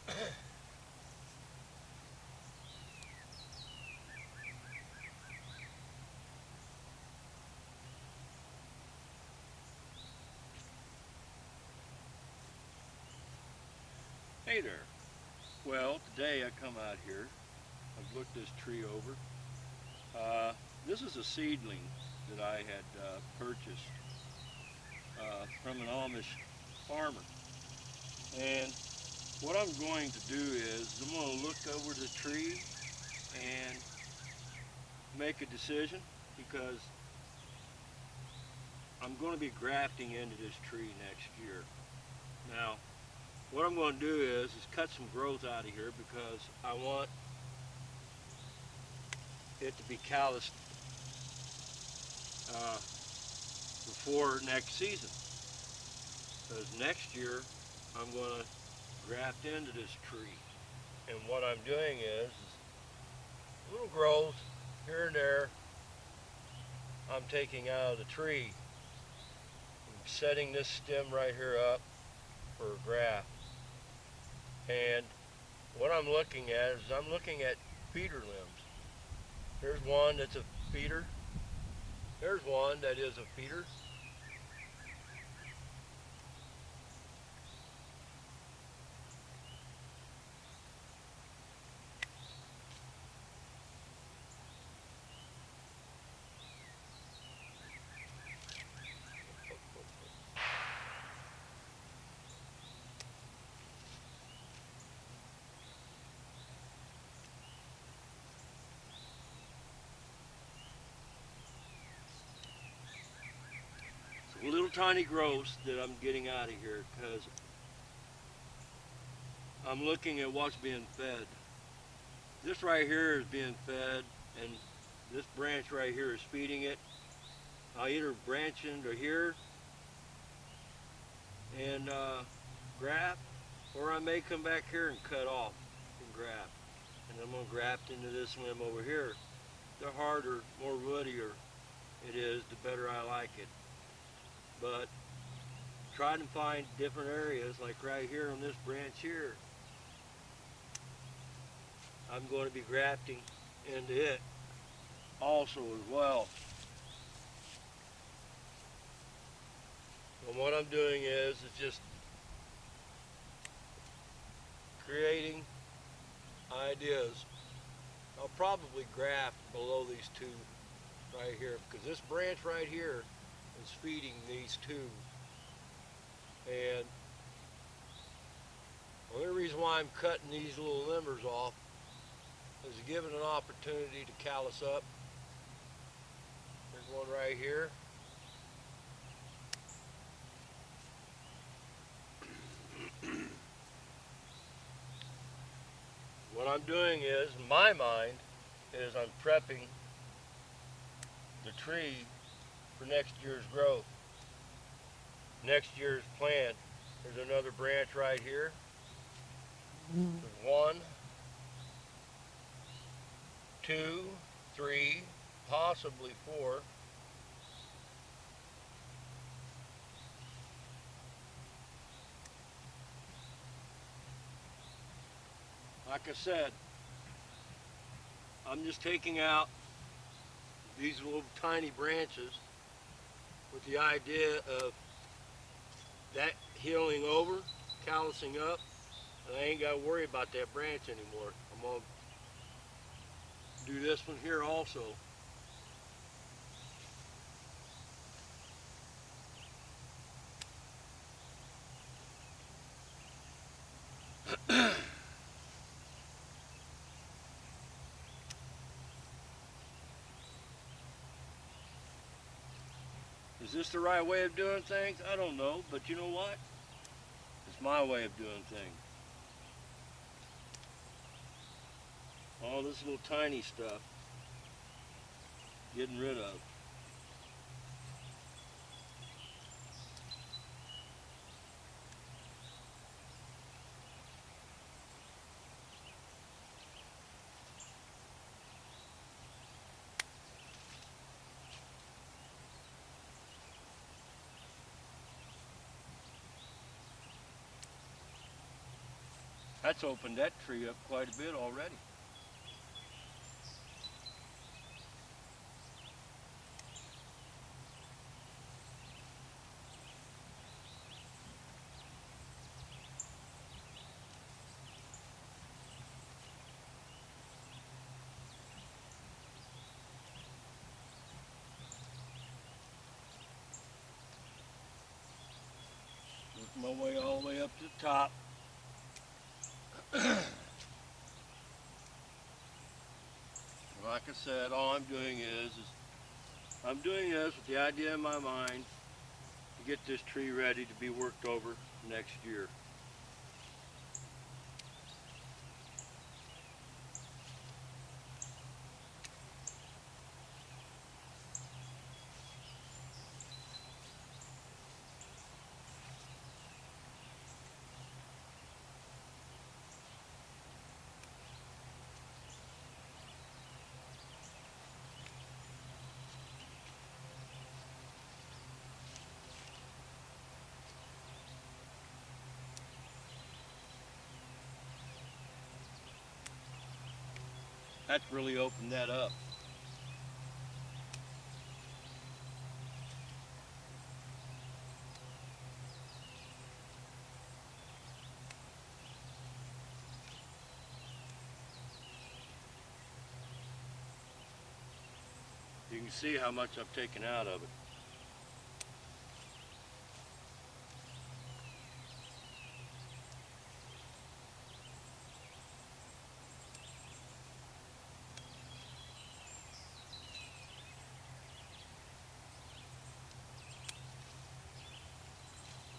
Hey there. Well, today I come out here. I've looked this tree over. This is a seedling that I had purchased from an Amish farmer. And what I'm going to do is I'm going to look over the tree and make a decision because I'm going to be grafting into this tree next year. Now, what I'm going to do is cut some growth out of here because I want it to be calloused uh, before next season. Because next year I'm going to graft into this tree. And what I'm doing is little growth here and there I'm taking out of the tree. I'm setting this stem right here up for a graft. And what I'm looking at is I'm looking at feeder limbs. Here's one that's a feeder. There's one that is a feeder. So little tiny growths that I'm getting out of here because I'm looking at what's being fed. This right here is being fed, and this branch right here is feeding it. I'll either branch into here and graft, or I may come back here and cut off and graft. And I'm going to graft into this limb over here. The harder, more woodier it is, the better I like it. But try to find different areas, like right here on this branch here. I'm going to be grafting into it also as well. And what I'm doing is just creating ideas. I'll probably graft below these two right here because this branch right here is feeding these two. And the only reason why I'm cutting these little limbers off is to give it an opportunity to callus up. There's one right here. What I'm doing is, in my mind, is I'm prepping the tree for next year's growth. Next year's plant. There's another branch right here. There's one, two, three, possibly four. Like I said, I'm just taking out these little tiny branches with the idea of that healing over, callusing up, and I ain't got to worry about that branch anymore. I'm going to do this one here also. Is this the right way of doing things? I don't know, but you know what? It's my way of doing things. All this little tiny stuff, getting rid of. That's opened that tree up quite a bit already. Work my way all the way up to the top. Like I said, all I'm doing is I'm doing this with the idea in my mind to get this tree ready to be worked over next year. That's really opened that up. You can see how much I've taken out of it.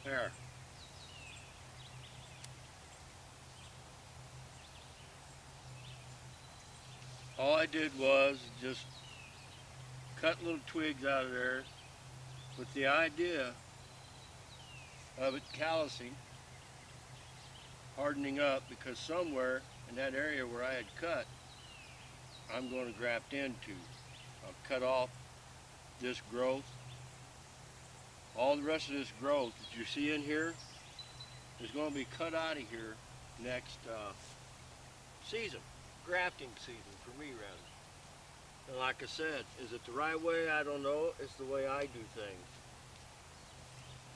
There. All I did was just cut little twigs out of there with the idea of it callousing, hardening up, because somewhere in that area where I had cut, I'm going to graft into. I'll cut off this growth. All the rest of this growth that you see in here is going to be cut out of here next season, grafting season for me rather. And like I said, is it the right way? I don't know. It's the way I do things.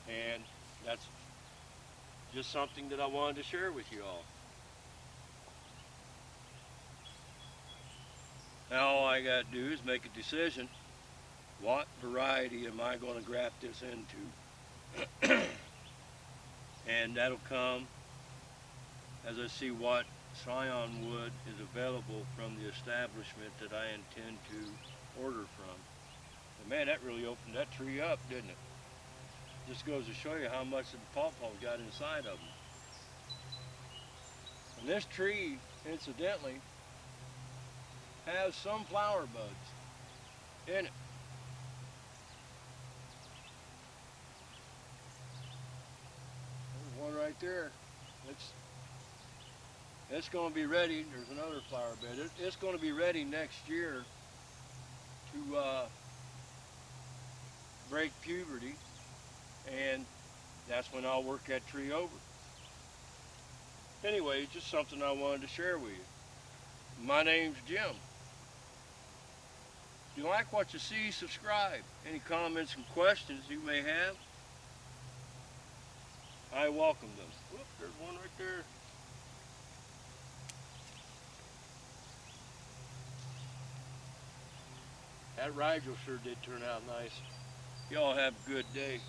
And that's just something that I wanted to share with you all. Now all I got to do is make a decision. What variety am I going to graft this into? And that'll come as I see what scion wood is available from the establishment that I intend to order from. And man, that really opened that tree up, didn't it? Just goes to show you how much the pawpaw got inside of them. And this tree, incidentally, has some flower buds in it. There's one right there. It's going to be ready. There's another flower bed. It's going to be ready next year to break puberty, and that's when I'll work that tree over. Anyway, just something I wanted to share with you. My name's Jim. If you like what you see, subscribe. Any comments and questions you may have, I welcome them. Whoop, there's one right there. That Rigel sure did turn out nice. Y'all have a good day.